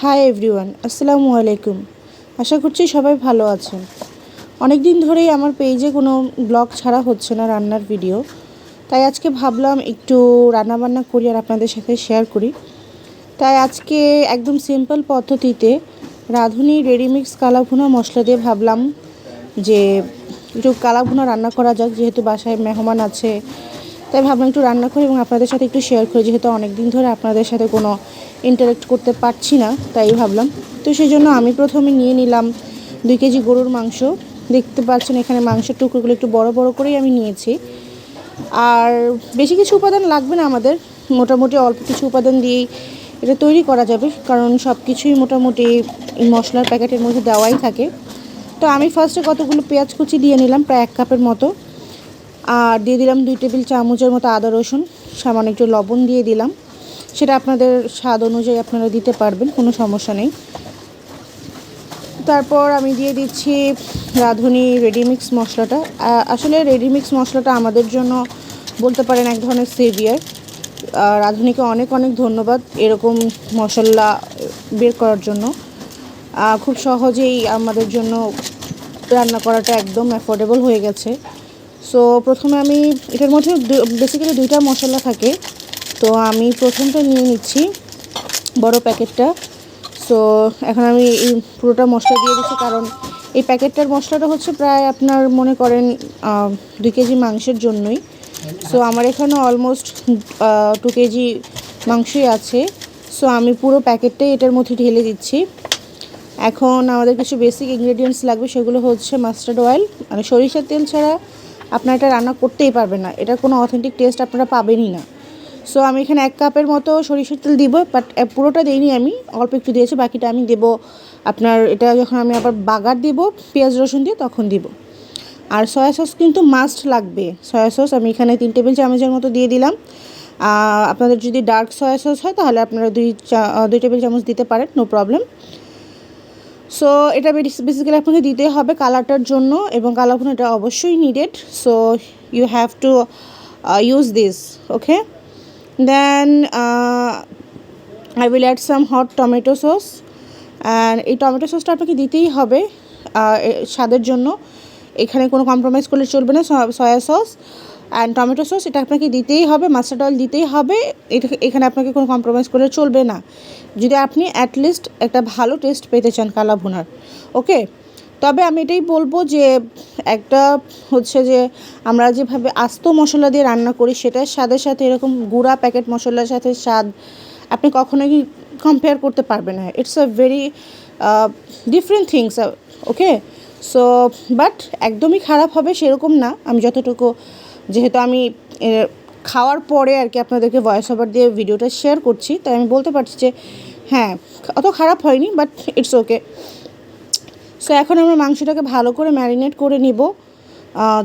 Hi everyone, আসসালামু আলাইকুম। আশা করছি সবাই ভালো আছেন। অনেক দিন ধরেই আমার পেজে কোনো ব্লগ ছাড়া হচ্ছে না রান্নার ভিডিও, তাই আজকে ভাবলাম একটু রান্নাবান্না করি আর আপনাদের সাথে শেয়ার করি। তাই আজকে একদম সিম্পল পদ্ধতিতে রাঁধুনি রেডিমিক্স কালাভুনা মশলা দিয়ে ভাবলাম যে একটু কালাভুনা রান্না করা যাক, যেহেতু বাসায় মেহমান আছে। তাই ভাবলাম একটু রান্না করি এবং আপনাদের সাথে একটু শেয়ার করি, যেহেতু অনেক দিন ধরে আপনাদের সাথে কোনো ইন্টারেক্ট করতে পারছি না, তাই ভাবলাম। তো সেই জন্য আমি প্রথমে নিয়ে নিলাম 2 কেজি গরুর মাংস। দেখতে পাচ্ছেন এখানে মাংসের টুকরোগুলো একটু বড় বড় করেই আমি নিয়েছি। আর বেশি কিছু উপাদান লাগবে না আমাদের, মোটামুটি অল্প কিছু উপাদান দিয়েই এটা তৈরি করা যাবে, কারণ সব কিছুই মোটামুটি মশলার প্যাকেটের মধ্যে দেওয়াই থাকে। তো আমি ফার্স্টে কতগুলো পেঁয়াজ কুচি দিয়ে নিলাম, প্রায় 1 কাপের মতো। আর দিয়ে দিলাম 2 টেবিল চামচের মতো আদা রসুন, সামান্য একটু লবণ দিয়ে দিলাম। সেটা আপনাদের স্বাদ অনুযায়ী আপনারা দিতে পারবেন, কোনো সমস্যা নেই। তারপর আমি দিয়ে দিচ্ছি রাঁধুনি রেডিমিক্স মশলাটা। আসলে রেডিমিক্স মশলাটা আমাদের জন্য বলতে পারেন এক ধরনের সেভিয়ার। রাঁধুনিকে অনেক অনেক ধন্যবাদ এরকম মশলা বের করার জন্য। খুব সহজেই আমাদের জন্য রান্না করাটা একদম অ্যাফোর্ডেবল হয়ে গেছে। সো প্রথমে আমি এটার মধ্যে বেসিক্যালি 2টা মশলা থাকে, তো আমি প্রথমটা নিয়ে নিচ্ছি বড় প্যাকেটটা। সো এখন আমি এই পুরোটা মশলা দিয়ে দিচ্ছি, কারণ এই প্যাকেটটার মশলাটা হচ্ছে প্রায় আপনার মনে করেন 2 কেজি মাংসের জন্যই। সো আমার এখানে অলমোস্ট 2 কেজি মাংসই আছে। সো আমি পুরো প্যাকেটটাই এটার মধ্যে ঢেলে দিচ্ছি। এখন আমাদের কিছু বেসিক ইনগ্রেডিয়েন্টস লাগবে, সেগুলো হচ্ছে মাস্টার্ড অয়েল, মানে সরিষার তেল ছাড়া আপনারা এটা রান্না করতেই পারবেন না, এটার কোনো অথেন্টিক টেস্ট আপনারা পাবেনই না। সো আমি এখানে 1 কাপের মতো সরিষার তেল দিব, বাট পুরোটা দিইনি, আমি অল্প একটু দিয়েছি, বাকিটা আমি দেবো আপনার এটা যখন আমি আবার বাগার দিব পেঁয়াজ রসুন দিয়ে তখন দিব। আর সয়া সস কিন্তু মাস্ট লাগবে। সয়া সস আমি এখানে 3 টেবিল চামচের মতো দিয়ে দিলাম। আপনাদের যদি ডার্ক সয়া সস হয় তাহলে আপনারা 2 টেবিল চামচ দিতে পারেন, নো প্রবলেম। সো এটা বেসিক্যালি আপনাকে দিতে হবে কালারটার জন্য, এবং কালারটা অবশ্যই needed. So you have to use this, okay. Then I will add some hot tomato sauce, and এই টমেটো সসটা আপনাকে দিতেই হবে স্বাদের জন্য। এখানে কোনো কম্প্রোমাইজ করলে চলবে না। Soya sauce and tomato sauce এটা আপনাকে দিতেই হবে, মাস্টার্ড অয়েল দিতেই হবে। এখানে আপনাকে কোনো কম্প্রোমাইজ করলে চলবে না, যদি আপনি অ্যাটলিস্ট একটা ভালো টেস্ট পেতে চান কালা ভুনার, ওকে। তবে আমি এটাই বলবো যে একটা হচ্ছে যে আমরা যেভাবে আস্ত মশলা দিয়ে রান্না করি সেটার স্বাদের সাথে এরকম গুঁড়া প্যাকেট মশলার সাথে স্বাদ আপনি কখনোই কম্পেয়ার করতে পারবেন না। It's a very different things, okay. So but একদমই খারাপ হবে সেরকম না, আমি যতটুকু, যেহেতু আমি খাওয়ার পরে আর কি আপনাদেরকে ভয়েস ওভার দিয়ে ভিডিওটা শেয়ার করছি, তাই আমি বলতে পারছি যে হ্যাঁ অত খারাপ হয়নি, বাট ইটস ওকে। সো এখন আমরা মাংসটাকে ভালো করে ম্যারিনেট করে নিব।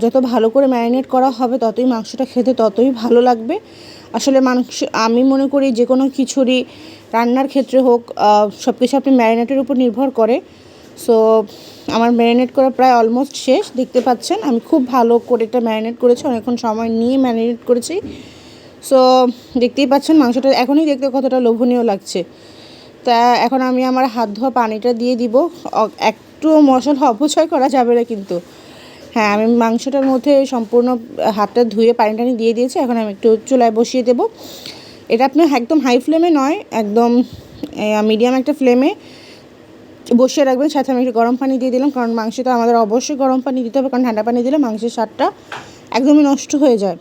যত ভালো করে ম্যারিনেট করা হবে ততই মাংসটা খেতে ততই ভালো লাগবে। আসলে মাংস আমি মনে করি যে কোনো কিছুরই রান্নার ক্ষেত্রে হোক, সব কিছু আপনি ম্যারিনেটের উপর নির্ভর করে। সো আমার ম্যারিনেট করা প্রায় অলমোস্ট শেষ, দেখতে পাচ্ছেন আমি খুব ভালো করে এটা ম্যারিনেট করেছি, অনেকক্ষণ সময় নিয়ে ম্যারিনেট করেছি। সো দেখতেই পাচ্ছেন মাংসটা এখনই দেখতে কতটা লোভনীয় লাগছে। তা এখন আমি আমার হাত ধোয়া পানিটা দিয়ে দিব। একটু মশলা অপচয় করা যাবে না কিন্তু। হ্যাঁ, আমি মাংসটার মধ্যে সম্পূর্ণ হাতটা ধুয়ে পানি টানি দিয়ে দিয়েছি। এখন আমি একটু চুলায় বসিয়ে দেবো। এটা আপনি একদম হাই ফ্লেমে নয়, একদম মিডিয়াম একটা ফ্লেমে বসিয়ে রাখবেন। সাথে আমি একটু গরম পানি দিয়ে দিলাম, কারণ মাংসটা আমাদের অবশ্যই গরম পানি দিতে হবে, কারণ ঠান্ডা পানি দিলে মাংসের স্বাদটা একদমই নষ্ট হয়ে যায়।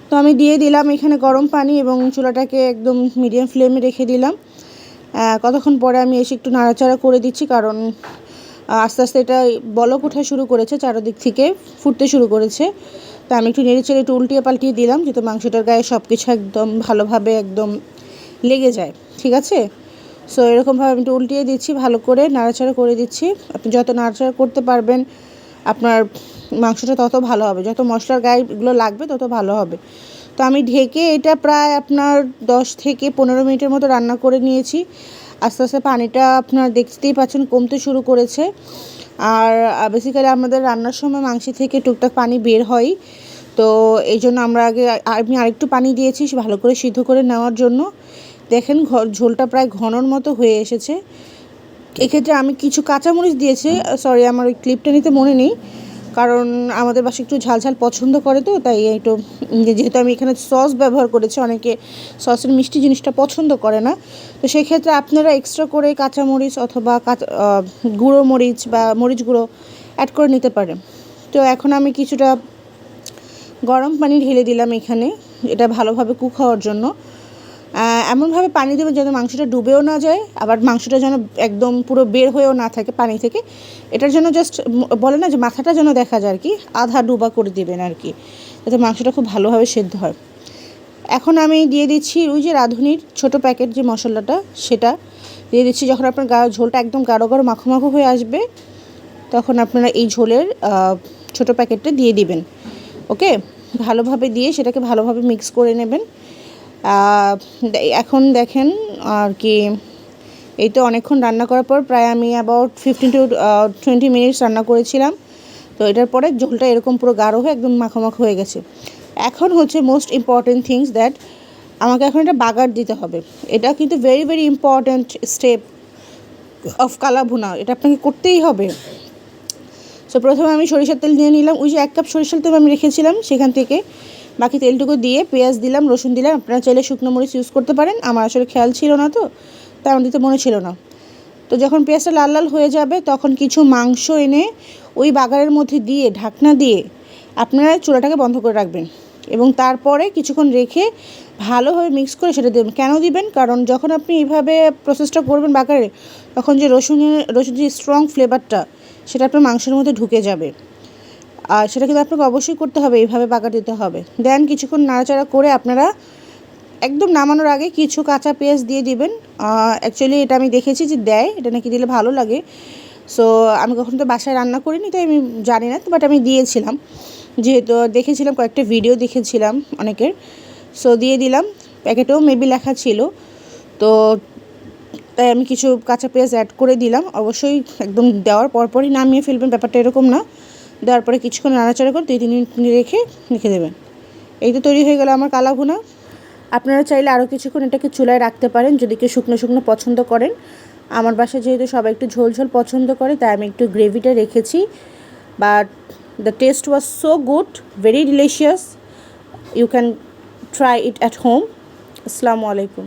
তো আমি দিয়ে দিলাম এখানে গরম পানি এবং চুলাটাকে একদম মিডিয়াম ফ্লেমে রেখে দিলাম। কতক্ষণ পরে আমি এসে একটু নাড়াচাড়া করে দিচ্ছি, কারণ আস্তে আস্তে এটা বলক ওঠা শুরু করেছে, চারদিক থেকে ফুটতে শুরু করেছে। তো আমি একটু নেড়ে চেড়ে একটু উল্টিয়ে পাল্টিয়ে দিলাম, যাতে মাংসটার গায়ে সব কিছু একদম ভালোভাবে একদম লেগে যায়, ঠিক আছে। সো এরকমভাবে আমি একটু উল্টিয়ে দিচ্ছি, ভালো করে নাড়াচাড়া করে দিচ্ছি। আপনি যত নাড়াচাড়া করতে পারবেন আপনার মাংসটা তত ভালো হবে, যত মশলার গায়ে এগুলো লাগবে তত ভালো হবে। তো আমি ঢেকে এটা প্রায় আপনার 10 থেকে 15 মিনিটের মতো রান্না করে নিয়েছি। আস্তে আস্তে পানিটা আপনার দেখতেই পাচ্ছেন কমতে শুরু করেছে। আর বেসিক্যালি আমাদের রান্নার সময় মাংস থেকে টুকটাক পানি বের হয়, তো এই জন্য আমি আরেকটু পানি দিয়েছি ভালো করে সিদ্ধ করে নেওয়ার জন্য। দেখেন ঝোলটা প্রায় ঘনর মতো হয়ে এসেছে। এক্ষেত্রে আমি কিছু কাঁচামরিচ দিয়েছি, সরি আমার ওই ক্লিপটা নিতে মনে নেই, কারণ আমাদের বাসায় একটু ঝাল ঝাল পছন্দ করে, তো তাই একটু, যেহেতু আমি এখানে সস ব্যবহার করেছি, অনেকে সসের মিষ্টি জিনিসটা পছন্দ করে না, তো সেক্ষেত্রে আপনারা এক্সট্রা করে কাঁচামরিচ অথবা গুঁড়ো মরিচ বা মরিচ গুঁড়ো অ্যাড করে নিতে পারেন। তো এখন আমি কিছুটা গরম পানি ঢেলে দিলাম এখানে, এটা ভালোভাবে কুক হওয়ার জন্য। এমনভাবে পানি দেবেন যেন মাংসটা ডুবেও না যায়, আবার মাংসটা যেন একদম পুরো বের হয়েও না থাকে পানি থেকে। এটার জন্য জাস্ট বলে না যে মাথাটা যেন দেখা যায় আর কি, আধা ডুবা করে দেবেন আর কি, যাতে মাংসটা খুব ভালোভাবে সেদ্ধ হয়। এখন আমি দিয়ে দিচ্ছি ওই যে রাঁধুনির ছোটো প্যাকেট যে মশলাটা, সেটা দিয়ে দিচ্ছি। যখন আপনার ঝোলটা একদম গাঢ় গাঢ় মাখো মাখো হয়ে আসবে, তখন আপনারা এই ঝোলের ছোটো প্যাকেটটা দিয়ে দিবেন। ওকে, ভালোভাবে দিয়ে সেটাকে ভালোভাবে মিক্স করে নেবেন। এখন দেখেন আর কি, এই তো অনেকক্ষণ রান্না করার পর, প্রায় আমি অ্যাবাউট 15 to 20 মিনিটস রান্না করেছিলাম। তো এটার পরে ঝোলটা এরকম পুরো গাঢ় হয়ে একদম মাখো মাখো হয়ে গেছে। এখন হচ্ছে মোস্ট ইম্পর্টেন্ট থিংস দ্যাট আমাকে এখন এটা বাগার দিতে হবে। এটা কিন্তু very very important step of কালা ভুনা, এটা আপনাকে করতেই হবে। সো প্রথমে আমি সরিষার তেল নিয়ে নিলাম, ওই যে 1 কাপ সরিষার তেল আমি রেখেছিলাম সেখান থেকে বাকি তেলটুকু দিয়ে পেঁয়াজ দিলাম, রসুন দিলাম। আপনারা চাইলে শুকনো মরিচ ইউজ করতে পারেন, আমার আসলে খেয়াল ছিল না, তো তাই আমার দিতে মনে ছিল না। তো যখন পেঁয়াজটা লাল লাল হয়ে যাবে, তখন কিছু মাংস এনে ওই বাগারের মধ্যে দিয়ে ঢাকনা দিয়ে আপনারা চুলাটাকে বন্ধ করে রাখবেন, এবং তারপরে কিছুক্ষণ রেখে ভালোভাবে মিক্স করে সেটা দেবেন। কেন দিবেন? কারণ যখন আপনি এইভাবে প্রসেসটা করবেন বাগারে, তখন যে রসুনের যে স্ট্রং ফ্লেভারটা, সেটা আপনার মাংসের মধ্যে ঢুকে যাবে। আর সেটা কিন্তু আপনাকে অবশ্যই করতে হবে, এইভাবে বাগার দিতে হবে। দেন কিছুক্ষণ নাড়াচাড়া করে আপনারা একদম নামানোর আগে কিছু কাঁচা পেঁয়াজ দিয়ে দিবেন। অ্যাকচুয়ালি এটা আমি দেখেছি যে দেয়, এটা নাকি দিলে ভালো লাগে। সো আমি কখনো তো বাসায় রান্না করিনি, তাই আমি জানি না, বাট আমি দিয়েছিলাম, যেহেতু দেখেছিলাম, কয়েকটা ভিডিও দেখেছিলাম অনেকের। সো দিয়ে দিলাম, প্যাকেটেও মেবি লেখা ছিল, তো তাই আমি কিছু কাঁচা পেঁয়াজ অ্যাড করে দিলাম। অবশ্যই একদম দেওয়ার পরপরই নামিয়ে ফেলবেন, ব্যাপারটা এরকম না। দেওয়ার পরে কিছুক্ষণ নাড়াচাড়া করে 2-3 মিনিট রেখে দেবেন। এই তো তৈরি হয়ে গেল আমার কালা ভুনা। আপনারা চাইলে আরও কিছুক্ষণ এটাকে চুলায় রাখতে পারেন যদি কেউ শুকনো শুকনো পছন্দ করেন। আমার বাসায় যেহেতু সবাই একটু ঝোল ঝোল পছন্দ করে, তাই আমি একটু গ্রেভিটা রেখেছি। But the taste was so good, very delicious. You can try it at home. আসসালামু আলাইকুম।